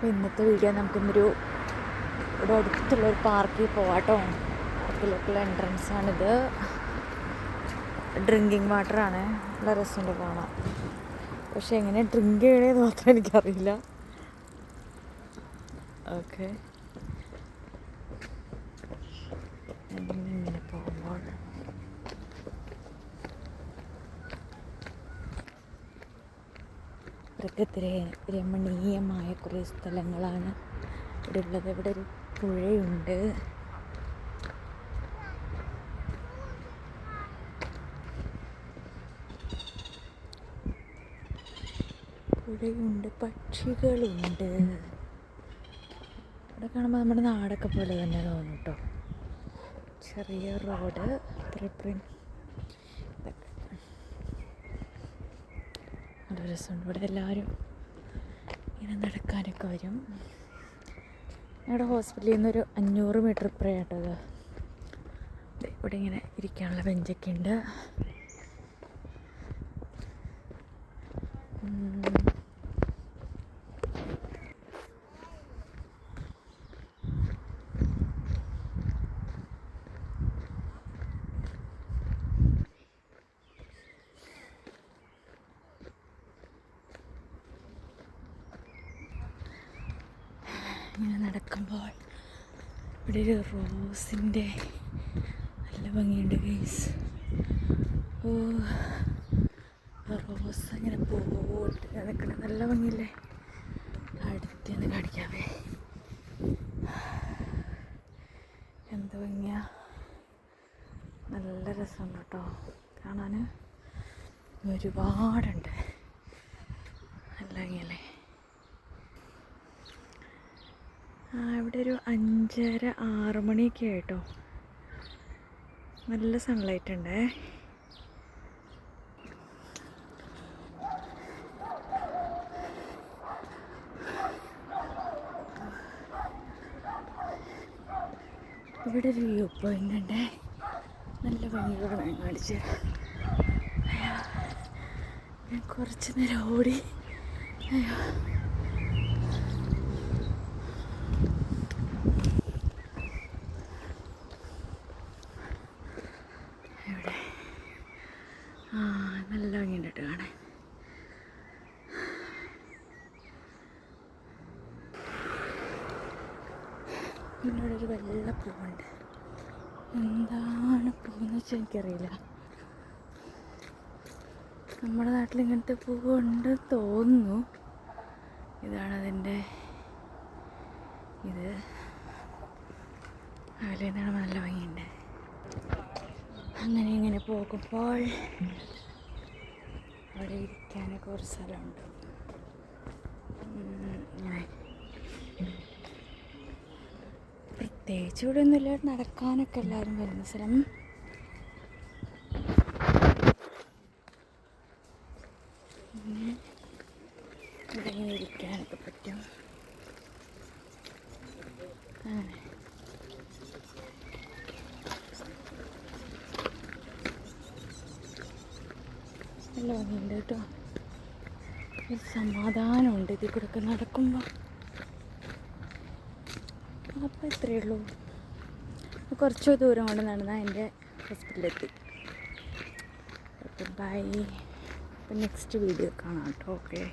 അപ്പോൾ ഇന്നത്തെ വീഡിയോ നമുക്കിന്നൊരു ഇവിടെ അടുത്തുള്ളൊരു പാർക്കിൽ പോവാട്ടോ. പാർക്കിലേക്കുള്ള എൻട്രൻസ് ആണിത്. ഡ്രിങ്കിങ് വാട്ടറാണ്. നല്ല രസമുണ്ട് കാണാം. പക്ഷെ എങ്ങനെ ഡ്രിങ്ക് ചെയ്യണേന്ന് മാത്രം എനിക്കറിയില്ല. ഓക്കെ, ഇങ്ങനെ പോകുമ്പോൾ പ്രകൃതി രമണീയമായ കുറേ സ്ഥലങ്ങളാണ് ഇവിടെ ഉള്ളത്. ഇവിടെ ഒരു പുഴയുണ്ട്. പുഴയുണ്ട്, പക്ഷികളുണ്ട്. ഇവിടെ കാണുമ്പോൾ നമ്മുടെ നാടൊക്കെ പോലെ തന്നെ തോന്നും കേട്ടോ. ചെറിയ റോഡ്, ഇതൊക്കെ നല്ല രസമുണ്ട്. ഇവിടെ എല്ലാവരും ഇങ്ങനെ നടക്കാനൊക്കെ വരും. ഞങ്ങളുടെ ഹോസ്പിറ്റലിൽ നിന്നൊരു 500 മീറ്റർ ഇപ്പുറയാട്ടത്. ഇവിടെ ഇങ്ങനെ ഇരിക്കാനുള്ള ബെഞ്ചൊക്കെ ഉണ്ട്. ഇങ്ങനെ നടക്കുമ്പോൾ ഇവിടെ ഒരു റോസിൻ്റെ നല്ല ഭംഗിയുണ്ട് ഗൈസ്. ഓ, റോസ് ഇങ്ങനെ പോയിട്ട് നിൽക്കണം. നല്ല ഭംഗിയില്ലേ? അടുത്തുനിന്ന് കാണിക്കാവേ, എന്ത് ഭംഗിയാ. നല്ല രസമുണ്ട് കേട്ടോ കാണാൻ. ഒരുപാടുണ്ട്. നല്ല ഭംഗിയല്ലേ? ഇവിടെ ഒരു 5:30-6 മണിയൊക്കെ ആയിട്ടോ. നല്ല സൺലൈറ്റ് ഉണ്ട്. ഇവിടെ ഒരു വ്യൂ പോയിന്റ് ഉണ്ട്. നല്ല ഭംഗിയോടെ ഞാൻ കാണിച്ചു തരാം. ഞാൻ കുറച്ച് നേരം ഓടി. അയ്യോ, ഇവിടെ നല്ല ഭംഗിയുണ്ട് കാണാൻ. ഇവിടെ ഒരു വെള്ള പൂവുണ്ട്. എന്താണ് പൂവെന്ന് വെച്ചാൽ എനിക്കറിയില്ല. നമ്മുടെ നാട്ടിൽ ഇങ്ങനത്തെ പൂവുണ്ട് തോന്നുന്നു. ഇതാണതിൻ്റെ ഇത്. അതിലെന്താണ് നല്ല ഭംഗിയുണ്ട്. അങ്ങനെ ഇങ്ങനെ പോകുമ്പോൾ അവിടെ ഇരിക്കാനൊക്കെ ഒരു സ്ഥലമുണ്ട്. ഇങ്ങനെ പ്രത്യേകിച്ച് ഇവിടെ ഒന്നുമില്ല. നടക്കാനൊക്കെ എല്ലാവരും വരുന്ന സ്ഥലം. ഇവിടെ ഇങ്ങനെ ഇരിക്കാനൊക്കെ പറ്റും. അങ്ങനെ നല്ല ഭംഗിയുണ്ട് കേട്ടോ. ഒരു സമാധാനമുണ്ട് ഇതിൽ കൂടെ ഒക്കെ നടക്കുമ്പോൾ. അപ്പോൾ ഇത്രയേ ഉള്ളൂ. കുറച്ച് ദൂരം കൊണ്ട് നടന്നാൽ എൻ്റെ ഹോസ്പിറ്റലിലെത്തി. Okay, bye. അപ്പോൾ നെക്സ്റ്റ് വീഡിയോ കാണാം കേട്ടോ. ഓക്കെ.